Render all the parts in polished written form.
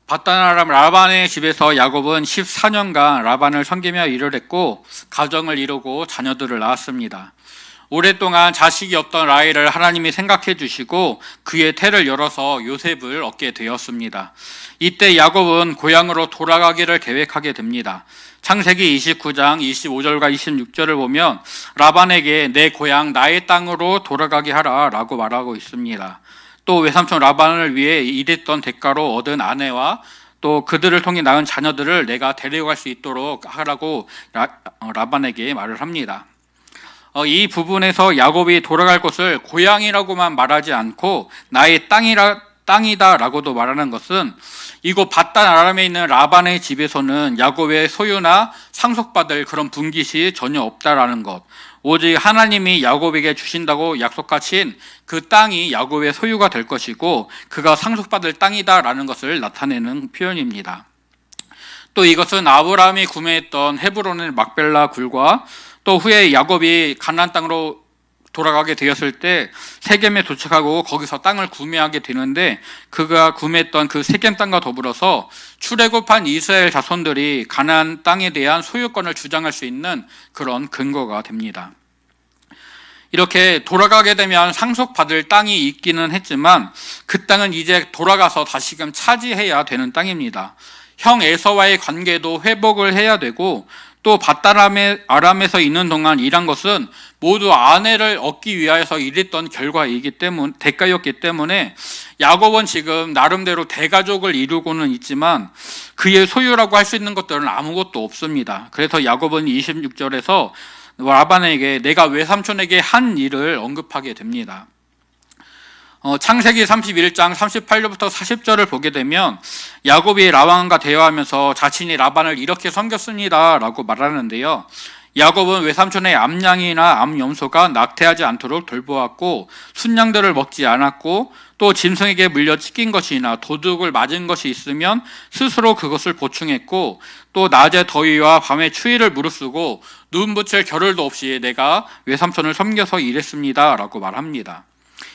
바단 아람 라반의 집에서 야곱은 14년간 라반을 섬기며 일을 했고 가정을 이루고 자녀들을 낳았습니다. 오랫동안 자식이 없던 라헬을 하나님이 생각해 주시고 그의 태를 열어서 요셉을 얻게 되었습니다. 이때 야곱은 고향으로 돌아가기를 계획하게 됩니다. 창세기 29장 25절과 26절을 보면 라반에게 내 고향 나의 땅으로 돌아가게 하라 라고 말하고 있습니다. 또 외삼촌 라반을 위해 일했던 대가로 얻은 아내와 또 그들을 통해 낳은 자녀들을 내가 데려갈 수 있도록 하라고 라반에게 말을 합니다. 이 부분에서 야곱이 돌아갈 곳을 고향이라고만 말하지 않고 나의 땅이다라고도 말하는 것은 이곳 바단 아람에 있는 라반의 집에서는 야곱의 소유나 상속받을 그런 분깃이 전혀 없다라는 것, 오직 하나님이 야곱에게 주신다고 약속하신 그 땅이 야곱의 소유가 될 것이고 그가 상속받을 땅이다라는 것을 나타내는 표현입니다. 또 이것은 아브라함이 구매했던 헤브론의 막벨라 굴과 또 후에 야곱이 가나안 땅으로 돌아가게 되었을 때 세겜에 도착하고 거기서 땅을 구매하게 되는데 그가 구매했던 그 세겜 땅과 더불어서 출애굽한 이스라엘 자손들이 가나안 땅에 대한 소유권을 주장할 수 있는 그런 근거가 됩니다. 이렇게 돌아가게 되면 상속받을 땅이 있기는 했지만 그 땅은 이제 돌아가서 다시금 차지해야 되는 땅입니다. 형 에서와의 관계도 회복을 해야 되고 또 바단 아람에서 있는 동안 일한 것은 모두 아내를 얻기 위하여서 일했던 대가였기 때문에 야곱은 지금 나름대로 대가족을 이루고는 있지만 그의 소유라고 할 수 있는 것들은 아무것도 없습니다. 그래서 야곱은 26절에서 라반에게 내가 외삼촌에게 한 일을 언급하게 됩니다. 창세기 31장 38절부터 40절을 보게 되면 야곱이 라반과 대화하면서 자신이 라반을 이렇게 섬겼습니다 라고 말하는데요. 야곱은 외삼촌의 암양이나 암염소가 낙태하지 않도록 돌보았고 순양들을 먹지 않았고 또 짐승에게 물려 찢긴 것이나 도둑을 맞은 것이 있으면 스스로 그것을 보충했고 또 낮에 더위와 밤에 추위를 무릅쓰고 눈 붙일 겨를도 없이 내가 외삼촌을 섬겨서 일했습니다 라고 말합니다.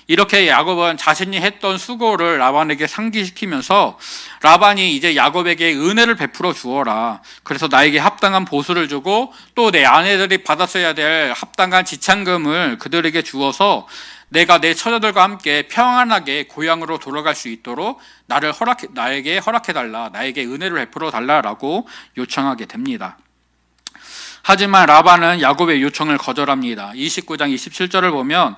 이렇게 야곱은 자신이 했던 수고를 라반에게 상기시키면서 라반이 이제 야곱에게 은혜를 베풀어 주어라. 그래서 나에게 합당한 보수를 주고 또 내 아내들이 받았어야 될 합당한 지참금을 그들에게 주어서 내가 내 처자들과 함께 평안하게 고향으로 돌아갈 수 있도록 나에게 허락해달라. 나에게 은혜를 베풀어 달라라고 요청하게 됩니다. 하지만 라반은 야곱의 요청을 거절합니다. 29장 27절을 보면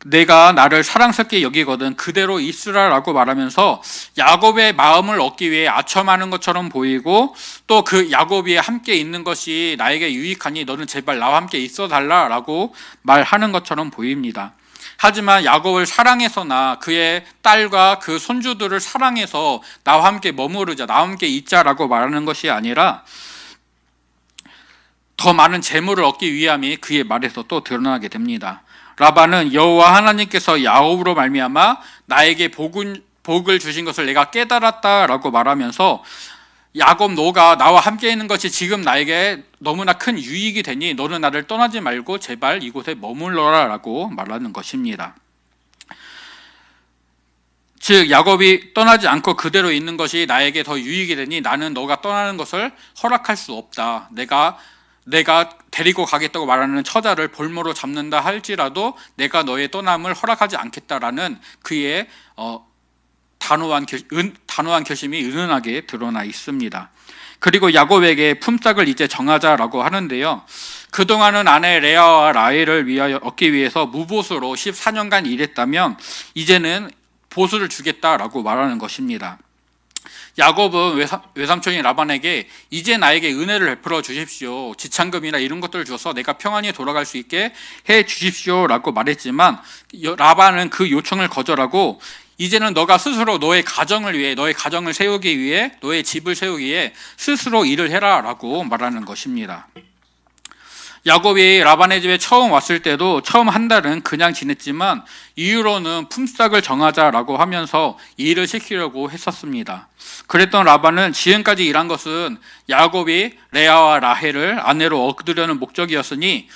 내가 나를 사랑스럽게 여기거든 그대로 있으라라고 말하면서 야곱의 마음을 얻기 위해 아첨하는 것처럼 보이고 또 그 야곱이 함께 있는 것이 나에게 유익하니 너는 제발 나와 함께 있어 달라라고 말하는 것처럼 보입니다. 하지만 야곱을 사랑해서나 그의 딸과 그 손주들을 사랑해서 나와 함께 머무르자, 나와 함께 있자라고 말하는 것이 아니라 더 많은 재물을 얻기 위함이 그의 말에서 또 드러나게 됩니다. 라반은 여호와 하나님께서 야곱으로 말미암아 나에게 복을 주신 것을 내가 깨달았다라고 말하면서 야곱 너가 나와 함께 있는 것이 지금 나에게 너무나 큰 유익이 되니 너는 나를 떠나지 말고 제발 이곳에 머물러라라고 말하는 것입니다. 즉 야곱이 떠나지 않고 그대로 있는 것이 나에게 더 유익이 되니 나는 너가 떠나는 것을 허락할 수 없다. 내가 데리고 가겠다고 말하는 처자를 볼모로 잡는다 할지라도 내가 너의 떠남을 허락하지 않겠다라는 그의 단호한 결심이 은은하게 드러나 있습니다. 그리고 야곱에게 품삯을 이제 정하자라고 하는데요. 그동안은 아내 레아와 라헬을 얻기 위해서 무보수로 14년간 일했다면 이제는 보수를 주겠다라고 말하는 것입니다. 야곱은 외삼촌인 라반에게 이제 나에게 은혜를 베풀어 주십시오. 지참금이나 이런 것들을 줘서 내가 평안히 돌아갈 수 있게 해 주십시오 라고 말했지만 라반은 그 요청을 거절하고 이제는 너가 스스로 너의 가정을 위해 너의 가정을 세우기 위해 너의 집을 세우기 위해 스스로 일을 해라 라고 말하는 것입니다. 야곱이 라반의 집에 처음 왔을 때도 처음 한 달은 그냥 지냈지만 이후로는 품삯을 정하자라고 하면서 일을 시키려고 했었습니다. 그랬던 라반은 지금까지 일한 것은 야곱이 레아와 라헬을 아내로 얻으려는 목적이었으니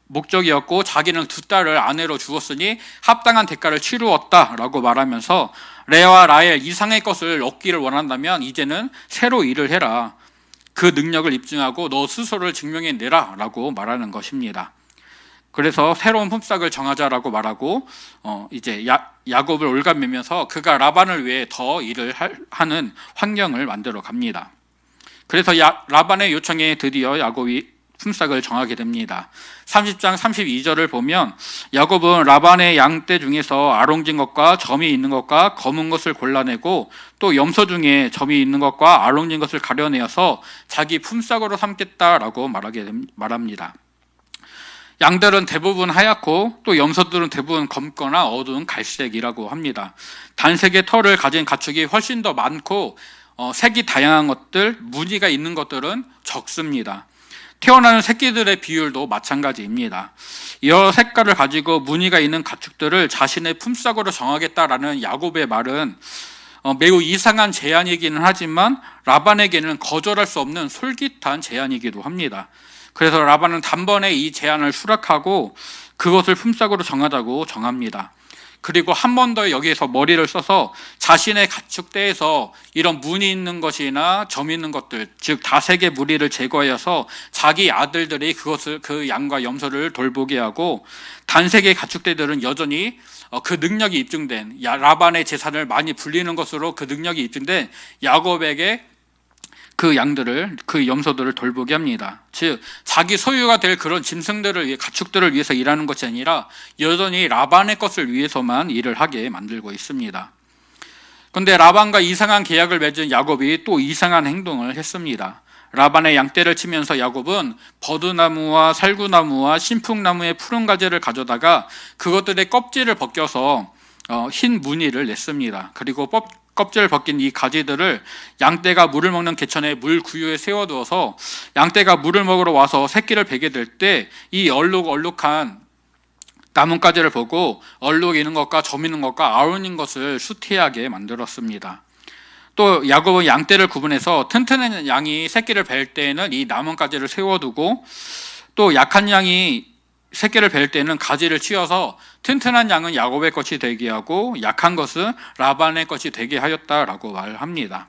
목적이었고 자기는 두 딸을 아내로 주었으니 합당한 대가를 치루었다라고 말하면서 레아와 라헬 이상의 것을 얻기를 원한다면 이제는 새로 일을 해라. 그 능력을 입증하고 너 스스로를 증명해내라 라고 말하는 것입니다. 그래서 새로운 품삯을 정하자라고 말하고 이제 야곱을 올가매면서 그가 라반을 위해 더 일을 하는 환경을 만들어 갑니다. 그래서 라반의 요청에 드디어 야곱이 품삯을 정하게 됩니다. 30장 32절을 보면 야곱은 라반의 양떼 중에서 아롱진 것과 점이 있는 것과 검은 것을 골라내고 또 염소 중에 점이 있는 것과 아롱진 것을 가려내어서 자기 품삯으로 삼겠다라고 말합니다. 양들은 대부분 하얗고 또 염소들은 대부분 검거나 어두운 갈색이라고 합니다. 단색의 털을 가진 가축이 훨씬 더 많고 색이 다양한 것들, 무늬가 있는 것들은 적습니다. 태어나는 새끼들의 비율도 마찬가지입니다. 여러 색깔을 가지고 무늬가 있는 가축들을 자신의 품삯으로 정하겠다라는 야곱의 말은 매우 이상한 제안이기는 하지만 라반에게는 거절할 수 없는 솔깃한 제안이기도 합니다. 그래서 라반은 단번에 이 제안을 수락하고 그것을 품삯으로 정하자고 정합니다. 그리고 한 번 더 여기에서 머리를 써서 자신의 가축대에서 이런 무늬 있는 것이나 점 있는 것들, 즉 다색의 무리를 제거하여서 자기 아들들이 그 양과 염소를 돌보게 하고 단색의 가축대들은 여전히 그 능력이 입증된 라반의 재산을 많이 불리는 것으로 그 능력이 입증된 야곱에게 그 양들을, 그 염소들을 돌보게 합니다. 즉 자기 소유가 될 그런 짐승들을 위해, 가축들을 위해서 일하는 것이 아니라 여전히 라반의 것을 위해서만 일을 하게 만들고 있습니다. 그런데 라반과 이상한 계약을 맺은 야곱이 또 이상한 행동을 했습니다. 라반의 양떼를 치면서 야곱은 버드나무와 살구나무와 신풍나무의 푸른 가지를 가져다가 그것들의 껍질을 벗겨서 흰 무늬를 냈습니다. 그리고 껍질을 벗긴 이 가지들을 양떼가 물을 먹는 개천의 물 구유에 세워두어서 양떼가 물을 먹으러 와서 새끼를 베게 될 때 이 얼룩얼룩한 나뭇가지를 보고 얼룩 있는 것과 점 있는 것과 아울린 것을 수티하게 만들었습니다. 또 야곱은 양떼를 구분해서 튼튼한 양이 새끼를 벨 때에는 이 나뭇가지를 세워두고 또 약한 양이 새끼를 벨 때는 가지를 치어서 튼튼한 양은 야곱의 것이 되게 하고 약한 것은 라반의 것이 되게 하였다라고 말합니다.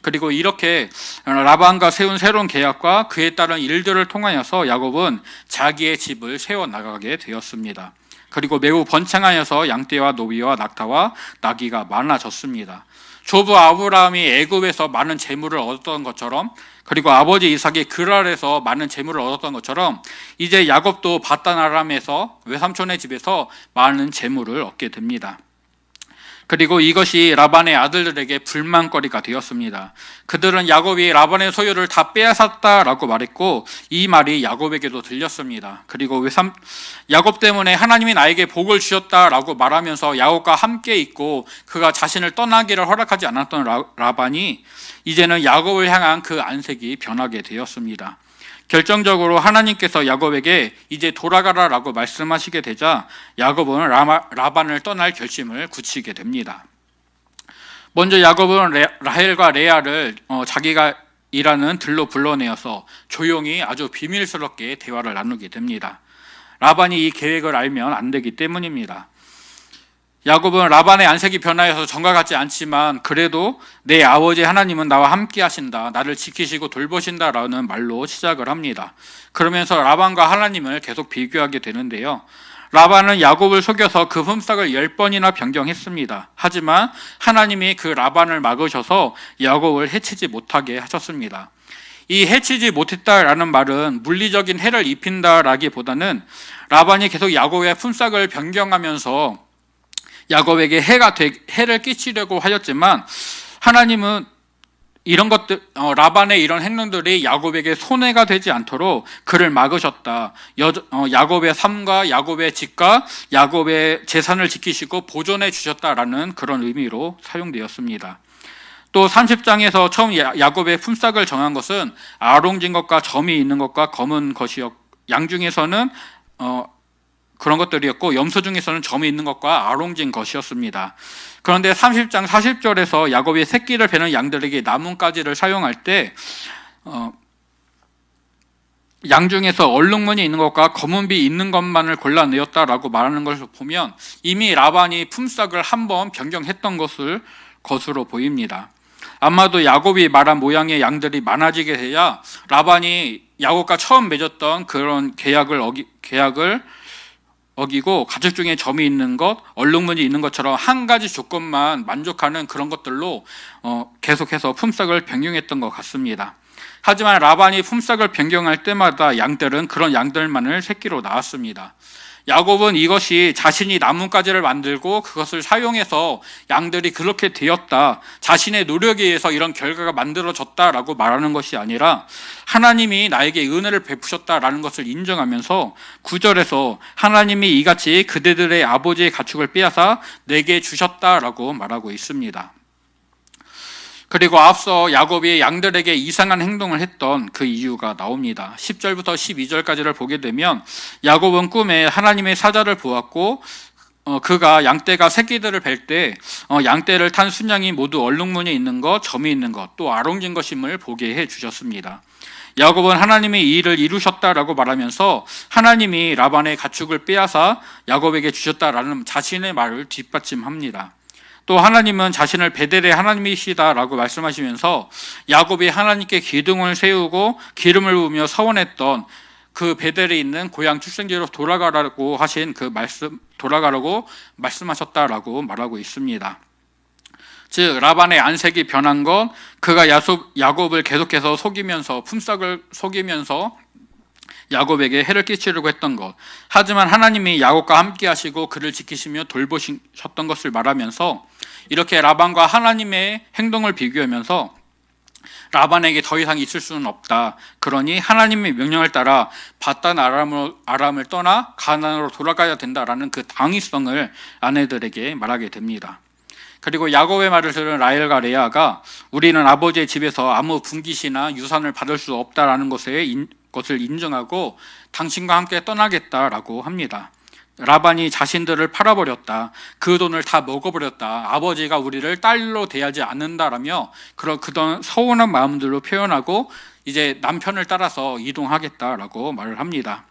그리고 이렇게 라반과 세운 새로운 계약과 그에 따른 일들을 통하여서 야곱은 자기의 집을 세워나가게 되었습니다. 그리고 매우 번창하여서 양떼와 노비와 낙타와 나귀가 많아졌습니다. 조부 아브라함이 애굽에서 많은 재물을 얻었던 것처럼, 그리고 아버지 이삭이 그랄에서 많은 재물을 얻었던 것처럼 이제 야곱도 바단 아람에서 외삼촌의 집에서 많은 재물을 얻게 됩니다. 그리고 이것이 라반의 아들들에게 불만거리가 되었습니다. 그들은 야곱이 라반의 소유를 다 빼앗았다라고 말했고 이 말이 야곱에게도 들렸습니다. 그리고 야곱 때문에 하나님이 나에게 복을 주셨다라고 말하면서 야곱과 함께 있고 그가 자신을 떠나기를 허락하지 않았던 라반이 이제는 야곱을 향한 그 안색이 변하게 되었습니다. 결정적으로 하나님께서 야곱에게 이제 돌아가라라고 말씀하시게 되자 야곱은 라반을 떠날 결심을 굳히게 됩니다. 먼저 야곱은 라헬과 레아를 자기가 일하는 들로 불러내어서 조용히 아주 비밀스럽게 대화를 나누게 됩니다. 라반이 이 계획을 알면 안 되기 때문입니다. 야곱은 라반의 안색이 변하여서 전과 같지 않지만 그래도 내 아버지 하나님은 나와 함께 하신다, 나를 지키시고 돌보신다라는 말로 시작을 합니다. 그러면서 라반과 하나님을 계속 비교하게 되는데요. 라반은 야곱을 속여서 그 품삯을 10번이나 변경했습니다. 하지만 하나님이 그 라반을 막으셔서 야곱을 해치지 못하게 하셨습니다. 이 해치지 못했다라는 말은 물리적인 해를 입힌다라기보다는 라반이 계속 야곱의 품삯을 변경하면서 야곱에게 해를 끼치려고 하였지만 하나님은 이런 것들, 라반의 이런 행동들이 야곱에게 손해가 되지 않도록 그를 막으셨다. 야곱의 삶과 야곱의 집과 야곱의 재산을 지키시고 보존해 주셨다라는 그런 의미로 사용되었습니다. 또 30장에서 처음 야곱의 품삯을 정한 것은 아롱진 것과 점이 있는 것과 검은 것이었고, 양 중에서는 그런 것들이었고 염소 중에서는 점이 있는 것과 아롱진 것이었습니다. 그런데 30장 40절에서 야곱이 새끼를 베는 양들에게 나뭇가지를 사용할 때 양 중에서 얼룩무늬 있는 것과 검은비 있는 것만을 골라내었다라고 말하는 것을 보면 이미 라반이 품삯을 한번 변경했던 것으로 보입니다. 아마도 야곱이 말한 모양의 양들이 많아지게 돼야 라반이 야곱과 처음 맺었던 그런 계약을 어기고 가축 중에 점이 있는 것, 얼룩무늬 있는 것처럼 한 가지 조건만 만족하는 그런 것들로 계속해서 품삯을 변경했던 것 같습니다. 하지만 라반이 품삯을 변경할 때마다 양들은 그런 양들만을 새끼로 낳았습니다. 야곱은 이것이 자신이 나뭇가지를 만들고 그것을 사용해서 양들이 그렇게 되었다, 자신의 노력에 의해서 이런 결과가 만들어졌다라고 말하는 것이 아니라 하나님이 나에게 은혜를 베푸셨다라는 것을 인정하면서 9절에서 하나님이 이같이 그대들의 아버지의 가축을 빼앗아 내게 주셨다라고 말하고 있습니다. 그리고 앞서 야곱이 양들에게 이상한 행동을 했던 그 이유가 나옵니다. 10절부터 12절까지를 보게 되면 야곱은 꿈에 하나님의 사자를 보았고 그가 양떼가 새끼들을 뵐 때 양떼를 탄 순양이 모두 얼룩무늬 있는 것, 점이 있는 것, 또 아롱진 것임을 보게 해주셨습니다. 야곱은 하나님이 이 일을 이루셨다라고 말하면서 하나님이 라반의 가축을 빼앗아 야곱에게 주셨다라는 자신의 말을 뒷받침합니다. 또 하나님은 자신을 베델의 하나님이시다라고 말씀하시면서 야곱이 하나님께 기둥을 세우고 기름을 부으며 서원했던 그 베델에 있는 고향 출생지로 돌아가라고 하신 돌아가라고 말씀하셨다라고 말하고 있습니다. 즉 라반의 안색이 변한 것, 그가 야곱을 계속해서 속이면서 품삯을 속이면서 야곱에게 해를 끼치려고 했던 것, 하지만 하나님이 야곱과 함께 하시고 그를 지키시며 돌보셨던 것을 말하면서 이렇게 라반과 하나님의 행동을 비교하면서 라반에게 더 이상 있을 수는 없다, 그러니 하나님의 명령을 따라 바단 아람을 떠나 가나안으로 돌아가야 된다라는 그 당위성을 아내들에게 말하게 됩니다. 그리고 야곱의 말을 들은 라헬과 레아가 우리는 아버지의 집에서 아무 분깃이나 유산을 받을 수 없다라는 것을 인정하고 당신과 함께 떠나겠다라고 합니다. 라반이 자신들을 팔아버렸다, 그 돈을 다 먹어버렸다, 아버지가 우리를 딸로 대하지 않는다라며 그런 서운한 마음들로 표현하고 이제 남편을 따라서 이동하겠다라고 말을 합니다.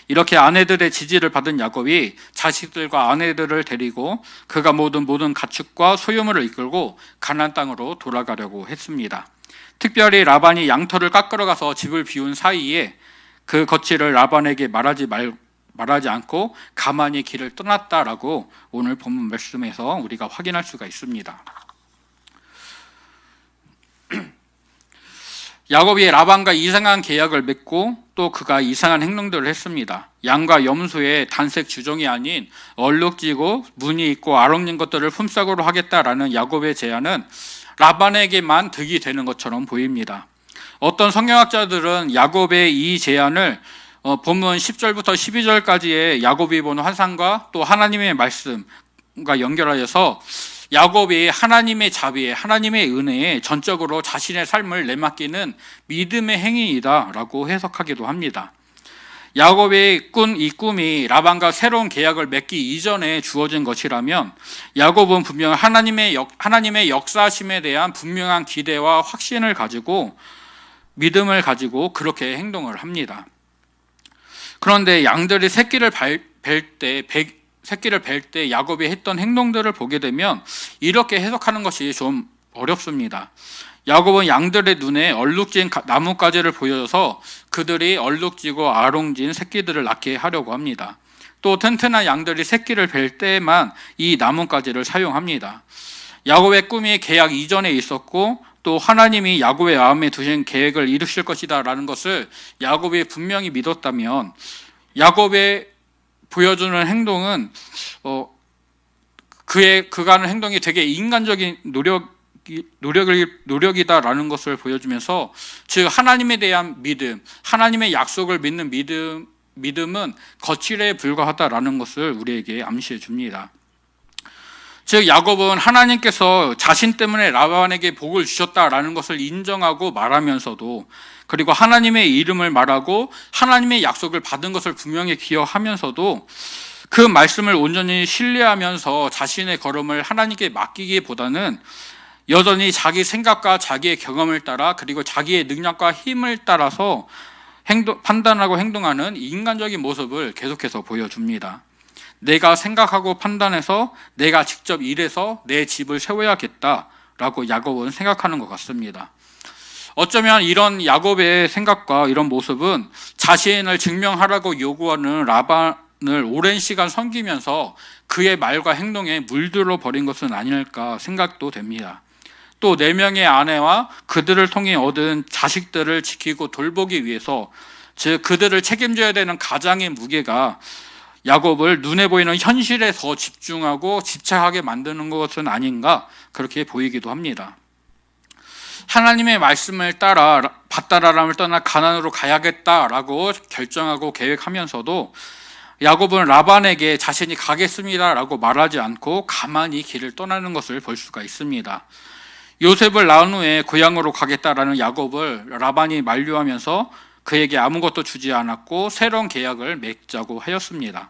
이렇게 아내들의 지지를 받은 야곱이 자식들과 아내들을 데리고 그가 모든 가축과 소유물을 이끌고 가나안 땅으로 돌아가려고 했습니다. 특별히 라반이 양털을 깎으러 가서 집을 비운 사이에 그 거취를 라반에게 말하지 않고 가만히 길을 떠났다라고 오늘 본문 말씀에서 우리가 확인할 수가 있습니다. 야곱이 라반과 이상한 계약을 맺고 또 그가 이상한 행동들을 했습니다. 양과 염소의 단색 주종이 아닌 얼룩지고 무늬 있고 아롱진 것들을 품삯으로 하겠다라는 야곱의 제안은 라반에게만 득이 되는 것처럼 보입니다. 어떤 성경학자들은 야곱의 이 제안을 본문 10절부터 12절까지의 야곱이 본 환상과 또 하나님의 말씀과 연결하여서 야곱이 하나님의 자비에, 하나님의 은혜에 전적으로 자신의 삶을 내맡기는 믿음의 행위이다라고 해석하기도 합니다. 야곱의 이 꿈이 라반과 새로운 계약을 맺기 이전에 주어진 것이라면 야곱은 분명 하나님의 역사심에 대한 분명한 기대와 확신을 가지고 믿음을 가지고 그렇게 행동을 합니다. 그런데 양들이 새끼를 뵐 때 야곱이 했던 행동들을 보게 되면 이렇게 해석하는 것이 좀 어렵습니다. 야곱은 양들의 눈에 얼룩진 나뭇가지를 보여줘서 그들이 얼룩지고 아롱진 새끼들을 낳게 하려고 합니다. 또 튼튼한 양들이 새끼를 뵐 때에만 이 나뭇가지를 사용합니다. 야곱의 꿈이 계약 이전에 있었고 또 하나님이 야곱의 마음에 두신 계획을 이루실 것이다 라는 것을 야곱이 분명히 믿었다면 야곱의 보여주는 행동은 그가 하는 행동이 되게 인간적인 노력이다라는 것을 보여주면서 즉 하나님에 대한 믿음, 하나님의 약속을 믿는 믿음은 거칠에 불과하다라는 것을 우리에게 암시해 줍니다. 즉 야곱은 하나님께서 자신 때문에 라반에게 복을 주셨다라는 것을 인정하고 말하면서도 그리고 하나님의 이름을 말하고 하나님의 약속을 받은 것을 분명히 기억하면서도 그 말씀을 온전히 신뢰하면서 자신의 걸음을 하나님께 맡기기보다는 여전히 자기 생각과 자기의 경험을 따라 그리고 자기의 능력과 힘을 따라서 판단하고 행동하는 인간적인 모습을 계속해서 보여줍니다. 내가 생각하고 판단해서 내가 직접 일해서 내 집을 세워야겠다라고 야곱은 생각하는 것 같습니다. 어쩌면 이런 야곱의 생각과 이런 모습은 자신을 증명하라고 요구하는 라반을 오랜 시간 섬기면서 그의 말과 행동에 물들어 버린 것은 아닐까 생각도 됩니다. 또 4명의 아내와 그들을 통해 얻은 자식들을 지키고 돌보기 위해서, 즉 그들을 책임져야 되는 가장의 무게가 야곱을 눈에 보이는 현실에 더 집중하고 집착하게 만드는 것은 아닌가, 그렇게 보이기도 합니다. 하나님의 말씀을 따라 밧다라람을 떠나 가나안으로 가야겠다라고 결정하고 계획하면서도 야곱은 라반에게 자신이 가겠습니다라고 말하지 않고 가만히 길을 떠나는 것을 볼 수가 있습니다. 요셉을 낳은 후에 고향으로 가겠다라는 야곱을 라반이 만류하면서 그에게 아무것도 주지 않았고 새로운 계약을 맺자고 하였습니다.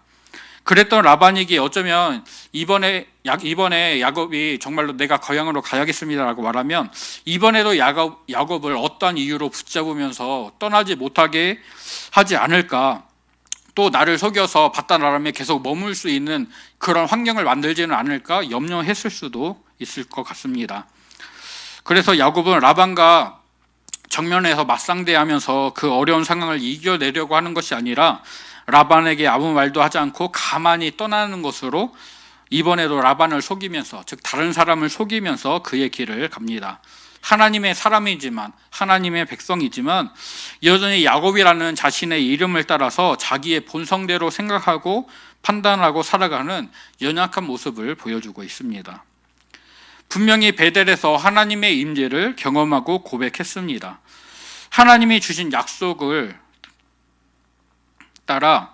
그랬던 라반에게 어쩌면 이번에 야곱이 정말로 내가 고향으로 가야겠습니다라고 말하면 이번에도 야곱을 어떠한 이유로 붙잡으면서 떠나지 못하게 하지 않을까, 또 나를 속여서 밧다라람에 계속 머물 수 있는 그런 환경을 만들지는 않을까 염려했을 수도 있을 것 같습니다. 그래서 야곱은 라반과 정면에서 맞상대하면서 그 어려운 상황을 이겨내려고 하는 것이 아니라 라반에게 아무 말도 하지 않고 가만히 떠나는 것으로 이번에도 라반을 속이면서, 즉 다른 사람을 속이면서 그의 길을 갑니다. 하나님의 사람이지만, 하나님의 백성이지만 여전히 야곱이라는 자신의 이름을 따라서 자기의 본성대로 생각하고 판단하고 살아가는 연약한 모습을 보여주고 있습니다. 분명히 베델에서 하나님의 임재를 경험하고 고백했습니다. 하나님이 주신 약속을 따라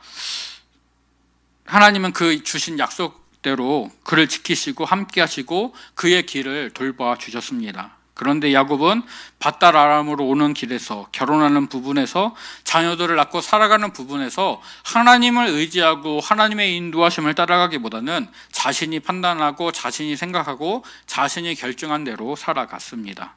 하나님은 그 주신 약속대로 그를 지키시고 함께 하시고 그의 길을 돌봐 주셨습니다. 그런데 야곱은 밧다라람으로 오는 길에서, 결혼하는 부분에서, 자녀들을 낳고 살아가는 부분에서 하나님을 의지하고 하나님의 인도하심을 따라가기보다는 자신이 판단하고 자신이 생각하고 자신이 결정한 대로 살아갔습니다.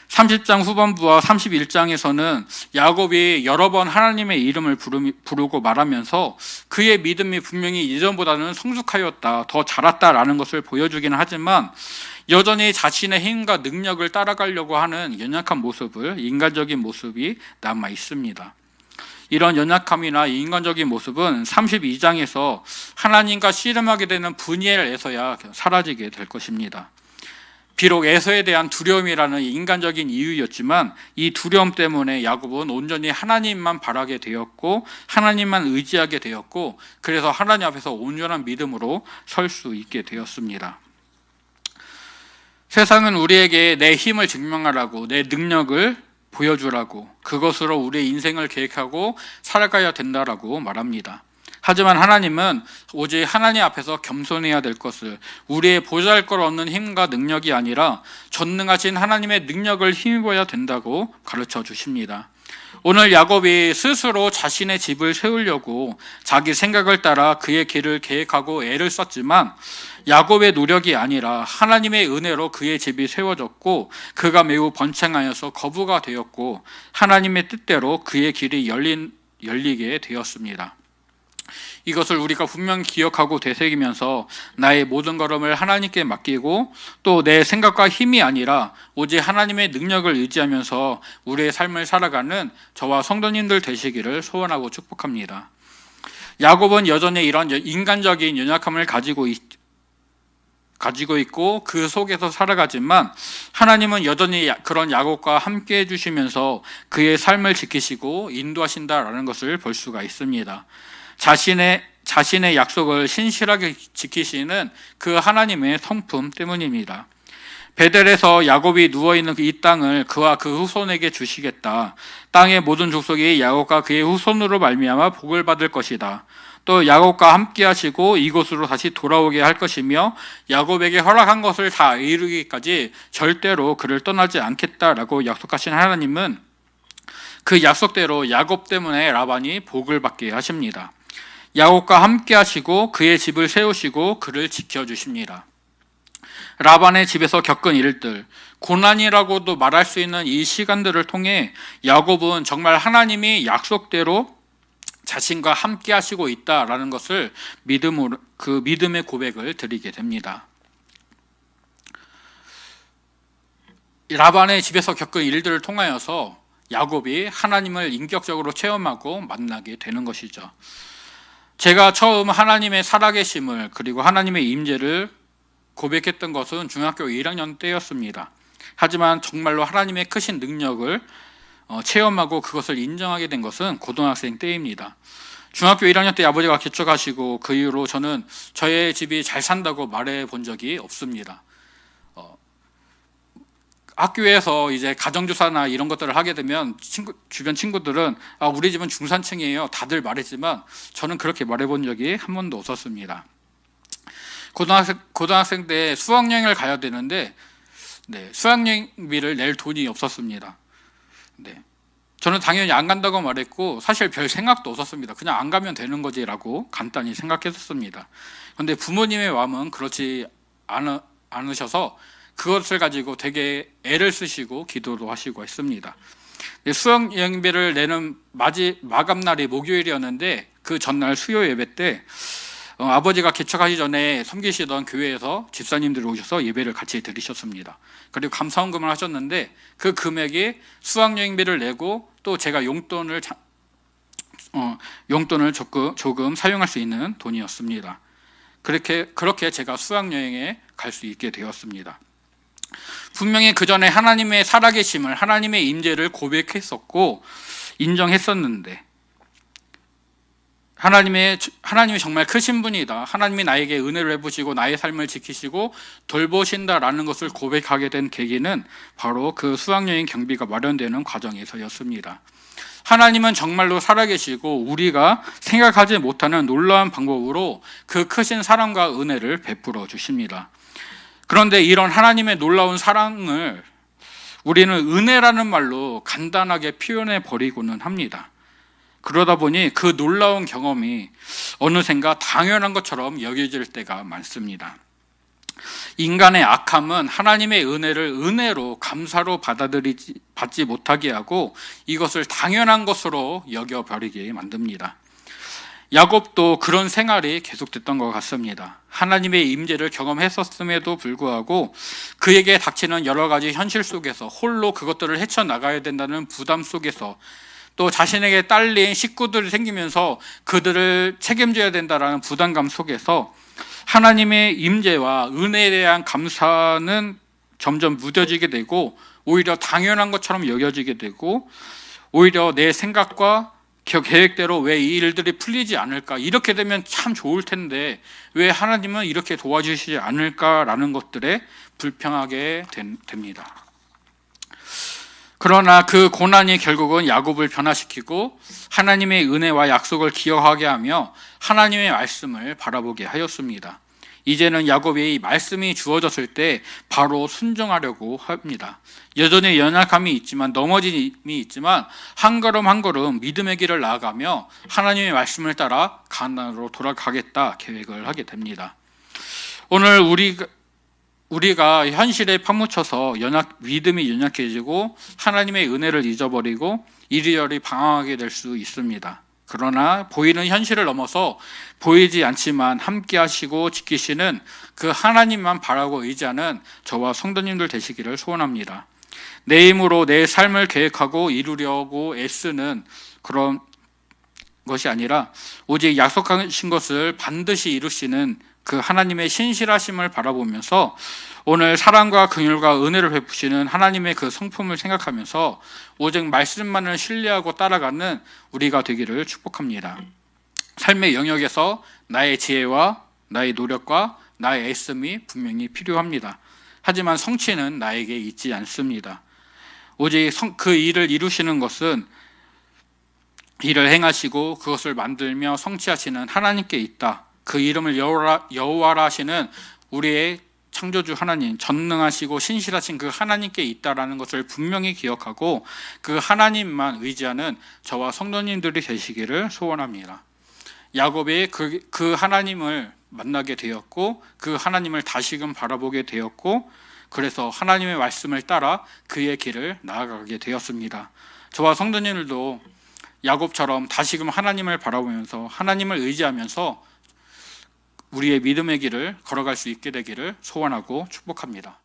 30장 후반부와 31장에서는 야곱이 여러 번 하나님의 이름을 부르고 말하면서 그의 믿음이 분명히 이전보다는 성숙하였다, 더 자랐다라는 것을 보여주기는 하지만 여전히 자신의 힘과 능력을 따라가려고 하는 연약한 모습을, 인간적인 모습이 남아 있습니다. 이런 연약함이나 인간적인 모습은 32장에서 하나님과 씨름하게 되는 분이엘에서야 사라지게 될 것입니다. 비록 에서에 대한 두려움이라는 인간적인 이유였지만 이 두려움 때문에 야곱은 온전히 하나님만 바라게 되었고 하나님만 의지하게 되었고, 그래서 하나님 앞에서 온전한 믿음으로 설 수 있게 되었습니다. 세상은 우리에게 내 힘을 증명하라고, 내 능력을 보여주라고, 그것으로 우리의 인생을 계획하고 살아가야 된다라고 말합니다. 하지만 하나님은 오직 하나님 앞에서 겸손해야 될 것을, 우리의 보잘것 없는 힘과 능력이 아니라 전능하신 하나님의 능력을 힘입어야 된다고 가르쳐 주십니다. 오늘 야곱이 스스로 자신의 집을 세우려고 자기 생각을 따라 그의 길을 계획하고 애를 썼지만 야곱의 노력이 아니라 하나님의 은혜로 그의 집이 세워졌고 그가 매우 번창하여서 거부가 되었고 하나님의 뜻대로 그의 길이 열리게 되었습니다. 이것을 우리가 분명히 기억하고 되새기면서 나의 모든 걸음을 하나님께 맡기고 또 내 생각과 힘이 아니라 오직 하나님의 능력을 의지하면서 우리의 삶을 살아가는 저와 성도님들 되시기를 소원하고 축복합니다. 야곱은 여전히 이런 인간적인 연약함을 가지고 있고 그 속에서 살아가지만 하나님은 여전히 그런 야곱과 함께 해주시면서 그의 삶을 지키시고 인도하신다라는 것을 볼 수가 있습니다. 자신의 약속을 신실하게 지키시는 그 하나님의 성품 때문입니다. 베델에서 야곱이 누워있는 이 땅을 그와 그 후손에게 주시겠다. 땅의 모든 족속이 야곱과 그의 후손으로 말미암아 복을 받을 것이다. 또 야곱과 함께 하시고 이곳으로 다시 돌아오게 할 것이며 야곱에게 허락한 것을 다 이루기까지 절대로 그를 떠나지 않겠다라고 약속하신 하나님은 그 약속대로 야곱 때문에 라반이 복을 받게 하십니다. 야곱과 함께 하시고 그의 집을 세우시고 그를 지켜주십니다. 라반의 집에서 겪은 일들, 고난이라고도 말할 수 있는 이 시간들을 통해 야곱은 정말 하나님이 약속대로 자신과 함께 하시고 있다라는 것을 그 믿음의 고백을 드리게 됩니다. 라반의 집에서 겪은 일들을 통하여서 야곱이 하나님을 인격적으로 체험하고 만나게 되는 것이죠. 제가 처음 하나님의 살아계심을 그리고 하나님의 임재를 고백했던 것은 중학교 1학년 때였습니다. 하지만 정말로 하나님의 크신 능력을 체험하고 그것을 인정하게 된 것은 고등학생 때입니다. 중학교 1학년 때 아버지가 개척하시고 그 이후로 저는 저의 집이 잘 산다고 말해 본 적이 없습니다. 학교에서 이제 가정주사나 이런 것들을 하게 되면 주변 친구들은 우리 집은 중산층이에요 다들 말했지만 저는 그렇게 말해본 적이 한 번도 없었습니다. 고등학생 때 수학여행을 가야 되는데 수학여행비를 낼 돈이 없었습니다. 저는 당연히 안 간다고 말했고 사실 별 생각도 없었습니다. 그냥 안 가면 되는 거지라고 간단히 생각했었습니다. 그런데 부모님의 마음은 그렇지 않으셔서 그것을 가지고 되게 애를 쓰시고 기도도 하시고 했습니다. 수학여행비를 내는 마감날이 목요일이었는데 그 전날 수요 예배 때 아버지가 개척하기 전에 섬기시던 교회에서 집사님들이 오셔서 예배를 같이 드리셨습니다. 그리고 감사헌금을 하셨는데 그 금액이 수학여행비를 내고 또 제가 용돈을 조금 사용할 수 있는 돈이었습니다. 그렇게 제가 수학여행에 갈 수 있게 되었습니다. 분명히 그 전에 하나님의 살아계심을 하나님의 임재를 고백했었고 인정했었는데 하나님이 정말 크신 분이다. 하나님이 나에게 은혜를 베푸시고 나의 삶을 지키시고 돌보신다라는 것을 고백하게 된 계기는 바로 그 수학여행 경비가 마련되는 과정에서였습니다. 하나님은 정말로 살아계시고 우리가 생각하지 못하는 놀라운 방법으로 그 크신 사랑과 은혜를 베풀어 주십니다. 그런데 이런 하나님의 놀라운 사랑을 우리는 은혜라는 말로 간단하게 표현해 버리고는 합니다. 그러다 보니 그 놀라운 경험이 어느샌가 당연한 것처럼 여겨질 때가 많습니다. 인간의 악함은 하나님의 은혜를 은혜로 감사로 받지 못하게 하고 이것을 당연한 것으로 여겨버리게 만듭니다. 야곱도 그런 생활이 계속됐던 것 같습니다. 하나님의 임재를 경험했었음에도 불구하고 그에게 닥치는 여러 가지 현실 속에서 홀로 그것들을 헤쳐나가야 된다는 부담 속에서 또 자신에게 딸린 식구들이 생기면서 그들을 책임져야 된다는 부담감 속에서 하나님의 임재와 은혜에 대한 감사는 점점 무뎌지게 되고 오히려 당연한 것처럼 여겨지게 되고 오히려 내 생각과 계획대로 왜 이 일들이 풀리지 않을까, 이렇게 되면 참 좋을 텐데 왜 하나님은 이렇게 도와주시지 않을까라는 것들에 불평하게 됩니다. 그러나 그 고난이 결국은 야곱을 변화시키고 하나님의 은혜와 약속을 기억하게 하며 하나님의 말씀을 바라보게 하였습니다. 이제는 야곱이 말씀이 주어졌을 때 바로 순종하려고 합니다. 여전히 연약함이 있지만 넘어짐이 있지만 한 걸음 한 걸음 믿음의 길을 나아가며 하나님의 말씀을 따라 가나안으로 돌아가겠다 계획을 하게 됩니다. 오늘 우리가 현실에 파묻혀서 믿음이 연약해지고 하나님의 은혜를 잊어버리고 이리저리 방황하게 될 수 있습니다. 그러나 보이는 현실을 넘어서 보이지 않지만 함께 하시고 지키시는 그 하나님만 바라고 의지하는 저와 성도님들 되시기를 소원합니다. 내 힘으로 내 삶을 계획하고 이루려고 애쓰는 그런 것이 아니라 오직 약속하신 것을 반드시 이루시는 그 하나님의 신실하심을 바라보면서 오늘 사랑과 긍휼과 은혜를 베푸시는 하나님의 그 성품을 생각하면서 오직 말씀만을 신뢰하고 따라가는 우리가 되기를 축복합니다. 삶의 영역에서 나의 지혜와 나의 노력과 나의 애씀이 분명히 필요합니다. 하지만 성취는 나에게 있지 않습니다. 오직 그 일을 이루시는 것은 일을 행하시고 그것을 만들며 성취하시는 하나님께 있다. 그 이름을 여호와라 하시는 우리의 창조주 하나님, 전능하시고 신실하신 그 하나님께 있다라는 것을 분명히 기억하고 그 하나님만 의지하는 저와 성도님들이 되시기를 소원합니다. 야곱이 그 하나님을 만나게 되었고 그 하나님을 다시금 바라보게 되었고 그래서 하나님의 말씀을 따라 그의 길을 나아가게 되었습니다. 저와 성도님들도 야곱처럼 다시금 하나님을 바라보면서 하나님을 의지하면서 우리의 믿음의 길을 걸어갈 수 있게 되기를 소원하고 축복합니다.